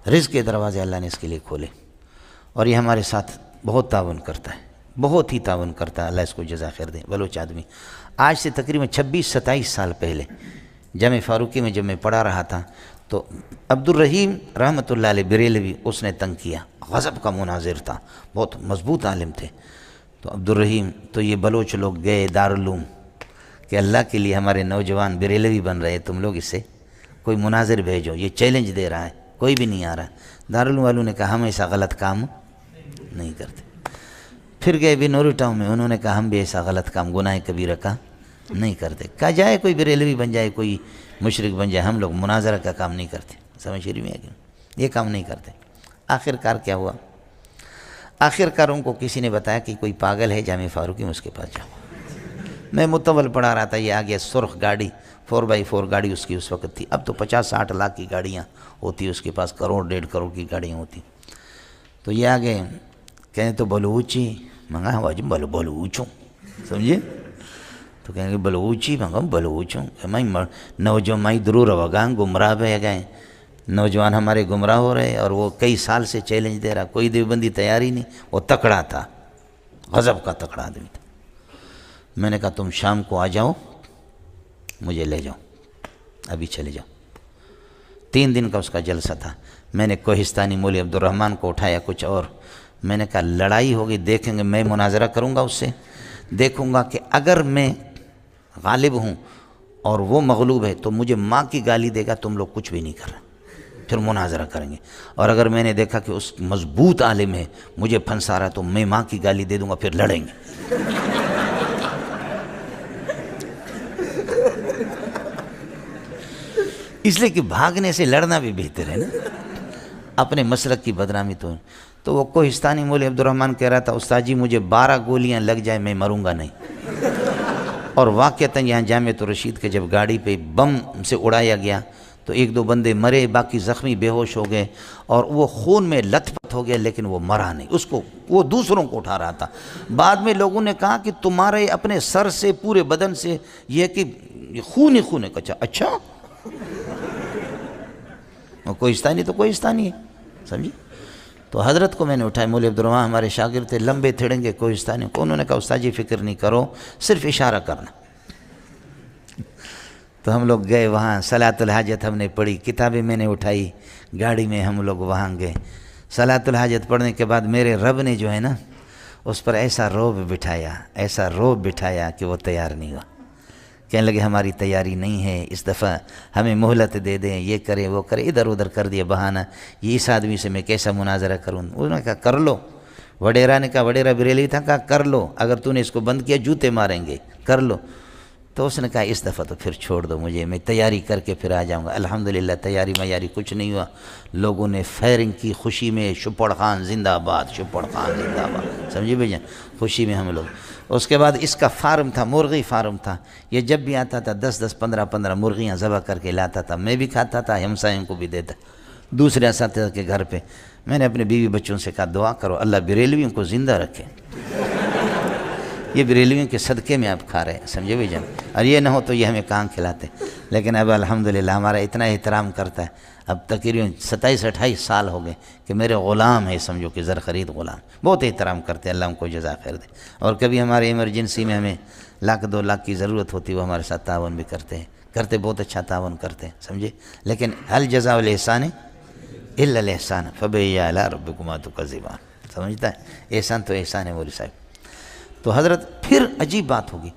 رزق کے دروازے اللہ نے اس کے لیے کھولے، اور یہ ہمارے ساتھ بہت تعاون کرتا ہے، بہت ہی تعاون کرتا ہے، اللہ اس کو جزا خیر دے۔ بلوچ آدمی، آج سے تقریباً 26-27 سال پہلے جامع فاروقی میں جب میں پڑھا رہا تھا تو عبد الرحیم رحمۃ اللہ علیہ بریلوی اس نے تنگ کیا، غضب کا مناظر تھا، بہت مضبوط عالم تھے۔ تو عبد الرحیم تو یہ بلوچ لوگ گئے دارالعلوم کہ اللہ کے لیے ہمارے نوجوان بریلوی بن رہے، تم لوگ اس سے کوئی مناظر بھیجو، یہ چیلنج دے رہا ہے، کوئی بھی نہیں آ رہا۔ دارالعلوم والوں نے کہا ہم ایسا غلط کام نہیں کرتے۔ پھر گئے بھی نوری ٹاؤن میں، انہوں نے کہا ہم بھی ایسا غلط کام گناہ کبیرہ کا نہیں کرتے۔ کہا جائے کوئی بریلوی بن جائے، کوئی مشرک بن جائے، ہم لوگ مناظرہ کا کام نہیں کرتے۔ سمجھ شریف میں ہے کہ یہ کام نہیں کرتے۔ آخر کار کیا ہوا؟ آخر کار ان کو کسی نے بتایا کہ کوئی پاگل ہے جامع فاروقی میں، اس کے پاس جاؤ۔ میں متول پڑھا رہا تھا، یہ آگے سرخ گاڑی 4x4 گاڑی اس کی اس وقت تھی، اب تو 50-60 لاکھ کی گاڑیاں ہوتی، اس کے پاس 1-1.5 کروڑ کی گاڑیاں ہوتی۔ تو یہ آگے کہیں تو بلوچی منگا واجب بلوچوں، سمجھے؟ تو کہیں گے بلوچی منگا بلوچوں، میں نوجوان میں ضرور ہوگا گمراہ بہ گئے، نوجوان ہمارے گمراہ ہو رہے، اور وہ کئی سال سے چیلنج دے رہا، کوئی دیوبندی تیاری نہیں، وہ تکڑا تھا، غضب کا تکڑا آدمی تھا۔ میں نے کہا تم شام کو آ جاؤ، مجھے لے جاؤ، ابھی چلے جاؤ۔ 3 دن کا اس کا جلسہ تھا۔ میں نے کوہستانی مولی عبد الرحمن کو اٹھایا، کچھ اور، میں نے کہا لڑائی ہوگی، دیکھیں گے، میں مناظرہ کروں گا اس سے، دیکھوں گا کہ اگر میں غالب ہوں اور وہ مغلوب ہے تو مجھے ماں کی گالی دے گا، تم لوگ کچھ بھی نہیں کر رہے، پھر مناظرہ کریں گے۔ اور اگر میں نے دیکھا کہ اس مضبوط عالم ہے، مجھے پھنسا رہا، تو میں ماں کی گالی دے دوں گا، پھر لڑیں گے۔ اس لیے کہ بھاگنے سے لڑنا بھی بہتر ہے نا، اپنے مسلک کی بدنامی۔ تو وہ کوہستانی مولی عبد الرحمن کہہ رہا تھا استاد جی مجھے 12 گولیاں لگ جائے میں مروں گا نہیں۔ اور واقعتاً یہاں جامع الرشید کے جب گاڑی پہ بم سے اڑایا گیا تو 1-2 بندے مرے، باقی زخمی بے ہوش ہو گئے، اور وہ خون میں لت پت ہو گیا، لیکن وہ مرا نہیں، اس کو وہ دوسروں کو اٹھا رہا تھا۔ بعد میں لوگوں نے کہا کہ تمہارے اپنے سر سے پورے بدن سے یہ کہ خون ہی خون ہے۔ اچھا کوہستانی تو کوہستانی ہے، سمجھی؟ تو حضرت کو میں نے اٹھایا، مولی عبد الرحمن ہمارے شاگرد تھے، لمبے تھڑنگے کوہستانی کو، انہوں نے کہا استاد جی فکر نہیں کرو، صرف اشارہ کرنا۔ تو ہم لوگ گئے وہاں، صلاۃ الحاجت ہم نے پڑھی، کتابیں میں نے اٹھائی، گاڑی میں ہم لوگ وہاں گئے۔ صلاۃ الحاجت پڑھنے کے بعد میرے رب نے جو ہے نا اس پر ایسا روب بٹھایا، ایسا روب بٹھایا کہ وہ تیار نہیں ہوا۔ کہنے لگے ہماری تیاری نہیں ہے، اس دفعہ ہمیں مہلت دے دیں، یہ کرے وہ کرے، ادھر ادھر کر دیا بہانہ، یہ اس آدمی سے میں کیسا مناظرہ کروں۔ انہوں نے کہا کر لو، وڈیرا نے کہا، وڈیرا بریلوی تھا، کہا کر لو، اگر تو نے اس کو بند کیا جوتے ماریں گے، کر لو۔ تو اس نے کہا اس دفعہ تو پھر چھوڑ دو مجھے، میں تیاری کر کے پھر آ جاؤں گا۔ الحمدللہ تیاری میاری کچھ نہیں ہوا، لوگوں نے فائرنگ کی خوشی میں، شپڑ خان زندہ آباد، شپڑ خان زندہ آباد، سمجھے بھائی جان، خوشی میں ہم لوگ۔ اس کے بعد اس کا فارم تھا، مرغی فارم تھا، یہ جب بھی آتا تھا 10-10 15-15 مرغیاں ذبح کر کے لاتا تھا، میں بھی کھاتا تھا، ہمسایوں کو بھی دیتا، دوسرے اساتذہ کے گھر پہ۔ میں نے اپنے بیوی بچوں سے کہا دعا کرو اللہ بریلویوں کو زندہ رکھے، یہ بریلویوں کے صدقے میں آپ کھا رہے ہیں، سمجھے بھائی جان، اور یہ نہ ہو تو یہ ہمیں کہاں کھلاتے۔ لیکن اب الحمدللہ ہمارا اتنا احترام کرتا ہے، اب تقریباً 27-28 سال ہو گئے کہ میرے غلام ہے، سمجھو کہ زر خرید غلام، بہت احترام کرتے ہیں، اللہ ان کو جزا خیر دے۔ اور کبھی ہمارے ایمرجنسی میں ہمیں 1-2 لاکھ کی ضرورت ہوتی ہے، وہ ہمارے ساتھ تعاون بھی کرتے ہیں، بہت اچھا تعاون کرتے ہیں، سمجھے۔ لیکن هل جزاء الاحسان الا الاحسان فبأي آلاء ربكما تكذبان، سمجھتا ہے، احسان تو احسان ہے مولی صاحب۔ تو حضرت پھر عجیب بات ہوگی،